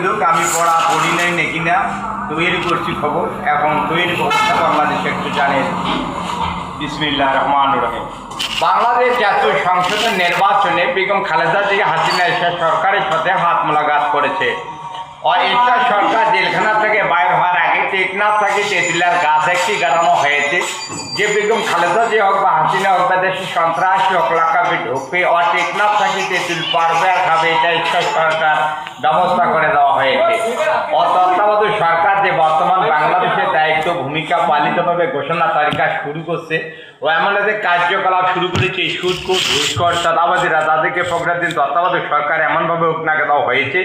হোক আমি পড়া পড়ি নাই নাকি না তৈরি করছি খবর। এখন তৈরি অবস্থা বাংলাদেশে একটু জানেন। বিসমিল্লাহ রহমান রহিম। বাংলাদেশ জাতীয় সংসদের নির্বাচনে বেগম খালেদা জিয়া হাসিনা এরশাদ সরকারের সাথে হাত মোলাকাত করেছে। এরশাদ সরকার জেলখানা থেকে বাইর হওয়ার আগে টেকনাফ থেকে তেঁতুলিয়ার গাছ একটি গাড়ানো হয়েছে যে বেগম খালেদা জিয়া হোক বা হাসিনা হোক বা দেশের সন্ত্রাসী হোক লাকাবে ঢুকবে টেকনাফ থেকে তেঁতুল পারবে আর খাবে, এটা এরশাদ সরকার ব্যবস্থা করে দেওয়া হয়েছে। তত্ত্বাবধায়ক সরকার যে বর্তমান বাংলাদেশের দায়িত্ব ভূমিকা পালিতভাবে ঘোষণা তালিকা শুরু করছে ও এমন যে কার্যকলাপ শুরু করেছে সুদখোর ঘুষখোর চাঁদাবাদীরা তাদেরকে প্রজ্ঞাধীন তত্ত্বাবধায়ক সরকার এমনভাবে উপনাকে দেওয়া হয়েছে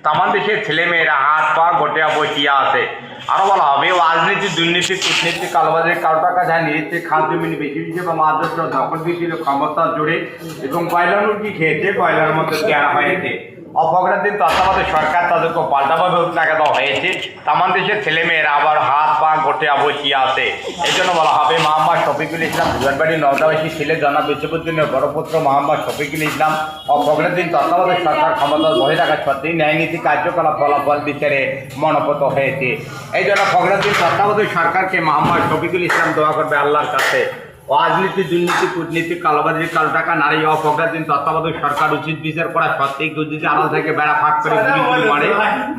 তামান দেশের ছেলেমেয়েরা হাত পা গোটিয়া বসিয়া আছে। আরও বলা হবে রাজনীতি দুর্নীতি কূটনীতি কালোবাজারি কারো টাকা যায় নিয়েছে খাল জমিন বেশি বেশি বা মাদ্রাস দখল বিক্রির ক্ষমতা জুড়ে এবং কয়লার মুরগি খেয়েছে কয়লার মধ্যে কেনা হয়েছে। অপরাধীন তত্ত্বাবধায়ক সরকার তাদেরকে পাল্টাভাবে উপনাকে দেওয়া হয়েছে তামান দেশের ছেলেমেয়েরা আবার হাত পা গোটিয়া বসিয়া আছে। এই জন্য বলা হবে মোহাম্মদ শফিকুল ইসলাম দুয়ারবাড়ি নওদাবাসী ছেলে জনাব বিশ্ববিদ্যালয়ের বড় পুত্র মোহাম্মদ শফিকুল ইসলাম অপরাধীন তত্ত্বাবধায়ক সরকার ক্ষমতা বহে থাকা সত্ত্বেও ন্যায়নীতি কার্যকলাপ ফলাফল বিচারে মনোপত হয়েছে। এই জন্য অপরাধীন তত্ত্বাবধায়ক সরকারকে মোহাম্মদ শফিকুল ইসলাম দোয়া করবে আল্লাহর কাছে। রাজনীতি দুর্নীতি কূটনীতি কালোবাজারি কালো টাকা নারী অপরাধীন তত্ত্বাবধায়ক সরকার উচিত বিচার করা সত্ত্বেও কেউ যদি আড়াল থেকে বেড়া ফাঁক করে গুলি মারে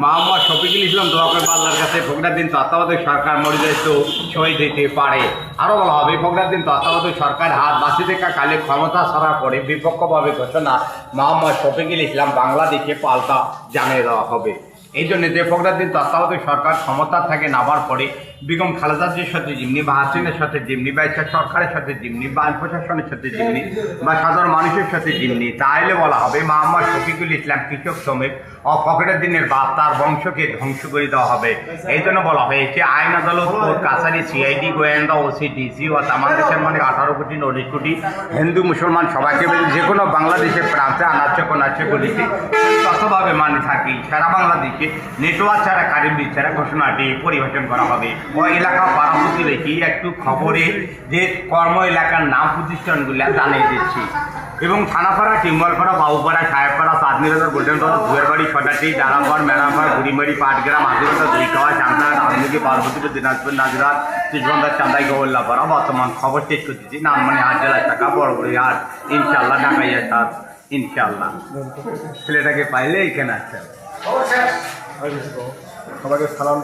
মোহাম্মদ শফিকুল ইসলাম দোয়া করবে আল্লাহর কাছে ফখরুদ্দিন তত্ত্বাবধায়ক সরকার মরিদায়িত্ব শহীদ দিতে পারে। আরও বলা হবে ফখরুদ্দিন তত্ত্বাবধায়ক সরকার হাত বাঁচি থেকে কালে ক্ষমতা ছাড়া পরে বিপক্ষভাবে ঘোষণা মোহাম্মদ শফিকুল ইসলাম বাংলাদেশে পাল্টা জানিয়ে দেওয়া হবে। এই জন্য যে ফখরুদ্দিন তত্ত্বাবধায়ক সরকার ক্ষমতা থেকে নামার পরে বেগম খালেদা জিয়ার সাথে যেমনি বা হাসিনের সাথে যেমনি বা এরশাদ সরকারের সাথে যেমনি বা আইন প্রশাসনের সাথে যেমনি বা সাধারণ মানুষের সাথে যেমনি তাহলে বলা হবে মোহাম্মদ শফিকুল ইসলাম কৃষক শ্রমিক ফখরুদ্দিনের বাপ তার বংশকে ধ্বংস করে দেওয়া হবে। এই জন্য বলা হয়েছে আইন আদালত কোর্ট কাছারি সিআইডি গোয়েন্দা ওসি ডিসি ও বাংলাদেশের মানে 18 কোটি 19 কোটি হিন্দু মুসলমান সবাইকে যে কোনো বাংলাদেশের প্রান্তে আনাচ্ছে কোনাচ্ছে বলেছে ততভাবে মানে থাকি সারা বাংলাদেশে নেটওয়ার্ক ছাড়া কারিগরি ছাড়া ঘোষণাটি পরিবেশন করা হবে। ওই এলাকা পারামতি রেখে একটু খবরে যে কর্ম এলাকার নাম প্রতিষ্ঠানগুলো জানিয়ে দিচ্ছি এবং থানাপাড়া টিম্বরপাড়া বাবুপাড়া সাহেবপাড়া চাঁদনীবাজার গোল্ডেনগঞ্জ দুয়ারবাড়ি ছটাটি ডালাপাড় মেলাপাড় বুড়িমারি পাটগ্রাম হাজিরপাড়া দুইখাওয়া চান্দা রাজনীতি পার্বতীপুর দিনাজপুর নাজরাত কৃষ্ণগঞ্জ চান্দাই গোল্লাপাড়া বর্তমান খবর শেষ করতেছি নানমানি 8 জেলার টাকা বড় বড় আর ইনশাল্লাহ ঢাকাইয়া সার ইনশাল্লাহ ছেলেটাকে পাইলে এখানে আসছে। সবাইকে সালাম।